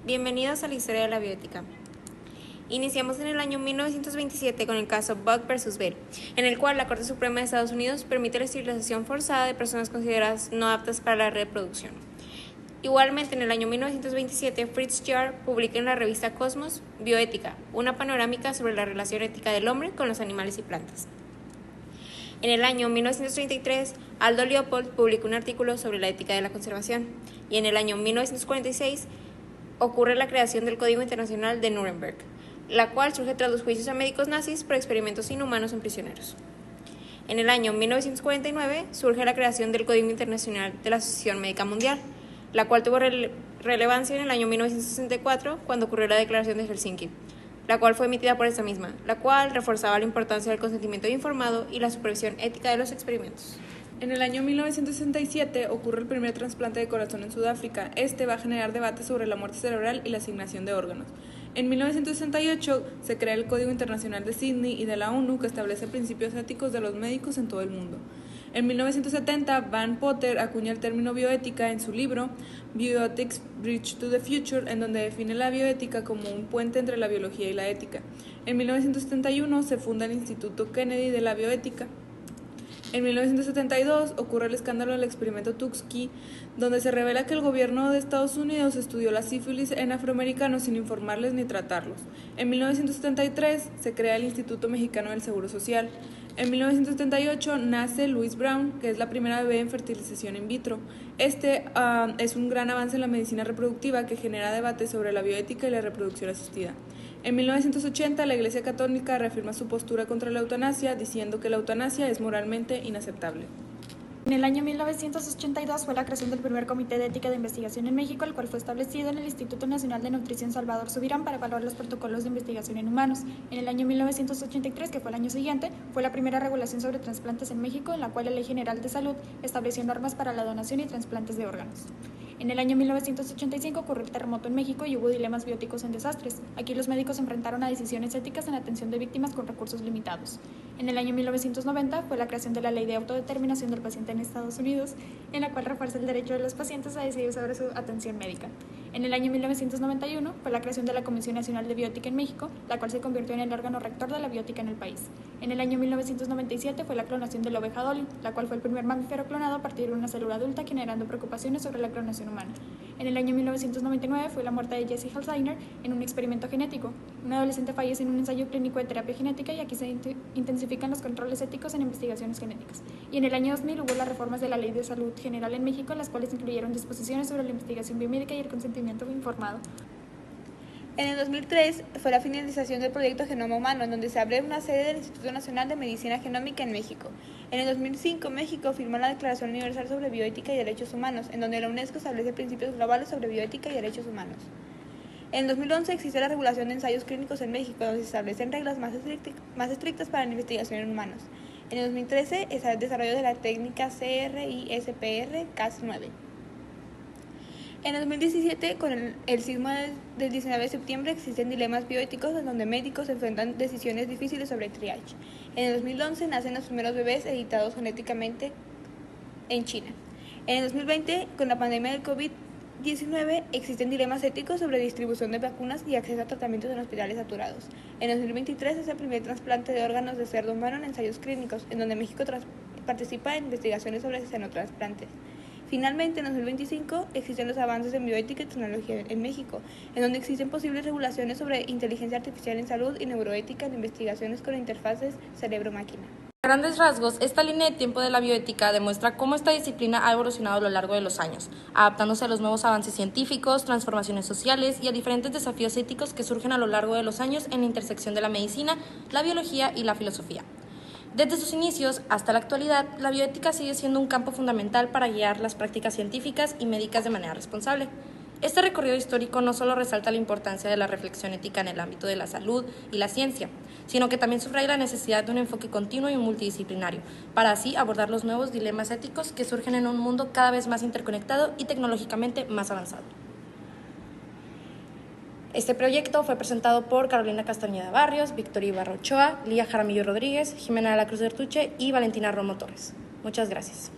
Bienvenidos a la historia de la bioética. Iniciamos en el año 1927 con el caso Buck vs. Bell, en el cual la Corte Suprema de Estados Unidos permite la esterilización forzada de personas consideradas no aptas para la reproducción. Igualmente, en el año 1927, Fritz Jarr publica en la revista Cosmos Bioética, una panorámica sobre la relación ética del hombre con los animales y plantas. En el año 1933, Aldo Leopold publica un artículo sobre la ética de la conservación, y en el año 1946 ocurre la creación del Código Internacional de Nuremberg, la cual surge tras los juicios a médicos nazis por experimentos inhumanos en prisioneros. En el año 1949 surge la creación del Código Internacional de la Asociación Médica Mundial, la cual tuvo relevancia en el año 1964 cuando ocurrió la Declaración de Helsinki, la cual fue emitida por esta misma, la cual reforzaba la importancia del consentimiento informado y la supervisión ética de los experimentos. En el año 1967 ocurre el primer trasplante de corazón en Sudáfrica. Este va a generar debate sobre la muerte cerebral y la asignación de órganos. En 1968 se crea el Código Internacional de Sydney y de la ONU, que establece principios éticos de los médicos en todo el mundo. En 1970, Van Potter acuña el término bioética en su libro Bioethics: Bridge to the Future, en donde define la bioética como un puente entre la biología y la ética. En 1971 se funda el Instituto Kennedy de la Bioética. En 1972 ocurre el escándalo del experimento Tuskegee, donde se revela que el gobierno de Estados Unidos estudió la sífilis en afroamericanos sin informarles ni tratarlos. En 1973 se crea el Instituto Mexicano del Seguro Social. En 1978 nace Louise Brown, que es la primera bebé en fertilización in vitro. Este es un gran avance en la medicina reproductiva que genera debate sobre la bioética y la reproducción asistida. En 1980, la Iglesia Católica reafirma su postura contra la eutanasia, diciendo que la eutanasia es moralmente inaceptable. En el año 1982 fue la creación del primer Comité de Ética de Investigación en México, el cual fue establecido en el Instituto Nacional de Nutrición Salvador Subirán para evaluar los protocolos de investigación en humanos. En el año 1983, que fue el año siguiente, fue la primera regulación sobre trasplantes en México, en la cual la Ley General de Salud estableció normas para la donación y trasplantes de órganos. En el año 1985 ocurrió el terremoto en México y hubo dilemas bióticos en desastres. Aquí los médicos se enfrentaron a decisiones éticas en la atención de víctimas con recursos limitados. En el año 1990 fue la creación de la Ley de Autodeterminación del Paciente en Estados Unidos, en la cual refuerza el derecho de los pacientes a decidir sobre su atención médica. En el año 1991 fue la creación de la Comisión Nacional de Bioética en México, la cual se convirtió en el órgano rector de la bioética en el país. En el año 1997 fue la clonación de la oveja Dolly, la cual fue el primer mamífero clonado a partir de una célula adulta, generando preocupaciones sobre la clonación humana. En el año 1999 fue la muerte de Jesse Alzheimer en un experimento genético. Un adolescente fallece en un ensayo clínico de terapia genética y aquí se intensifican los controles éticos en investigaciones genéticas. Y en el año 2000 hubo las reformas de la Ley de Salud General en México, las cuales incluyeron disposiciones sobre la investigación biomédica y el consentimiento informado. En el 2003 fue la finalización del proyecto Genoma Humano, en donde se abre una sede del Instituto Nacional de Medicina Genómica en México. En el 2005, México firmó la Declaración Universal sobre Bioética y Derechos Humanos, en donde la UNESCO establece principios globales sobre bioética y derechos humanos. En el 2011 existe la regulación de ensayos clínicos en México, donde se establecen reglas más estrictas para la investigación en humanos. En el 2013 está el desarrollo de la técnica CRISPR-Cas9. En el 2017, con el sismo del 19 de septiembre, existen dilemas bioéticos en donde médicos enfrentan decisiones difíciles sobre triage. En el 2011 nacen los primeros bebés editados genéticamente en China. En el 2020, con la pandemia del COVID-19, existen dilemas éticos sobre distribución de vacunas y acceso a tratamientos en hospitales saturados. En el 2023 es el primer trasplante de órganos de cerdo humano en ensayos clínicos, en donde México participa en investigaciones sobre xenotrasplantes. Finalmente, en 2025 existen los avances en bioética y tecnología en México, en donde existen posibles regulaciones sobre inteligencia artificial en salud y neuroética en investigaciones con interfaces cerebro-máquina. A grandes rasgos, esta línea de tiempo de la bioética demuestra cómo esta disciplina ha evolucionado a lo largo de los años, adaptándose a los nuevos avances científicos, transformaciones sociales y a diferentes desafíos éticos que surgen a lo largo de los años en la intersección de la medicina, la biología y la filosofía. Desde sus inicios hasta la actualidad, la bioética sigue siendo un campo fundamental para guiar las prácticas científicas y médicas de manera responsable. Este recorrido histórico no solo resalta la importancia de la reflexión ética en el ámbito de la salud y la ciencia, sino que también subraya la necesidad de un enfoque continuo y multidisciplinario, para así abordar los nuevos dilemas éticos que surgen en un mundo cada vez más interconectado y tecnológicamente más avanzado. Este proyecto fue presentado por Carolina Castañeda Barrios, Victoria Ibarra Ochoa, Lía Jaramillo Rodríguez, Jimena de la Cruz de Artuche y Valentina Romo Torres. Muchas gracias.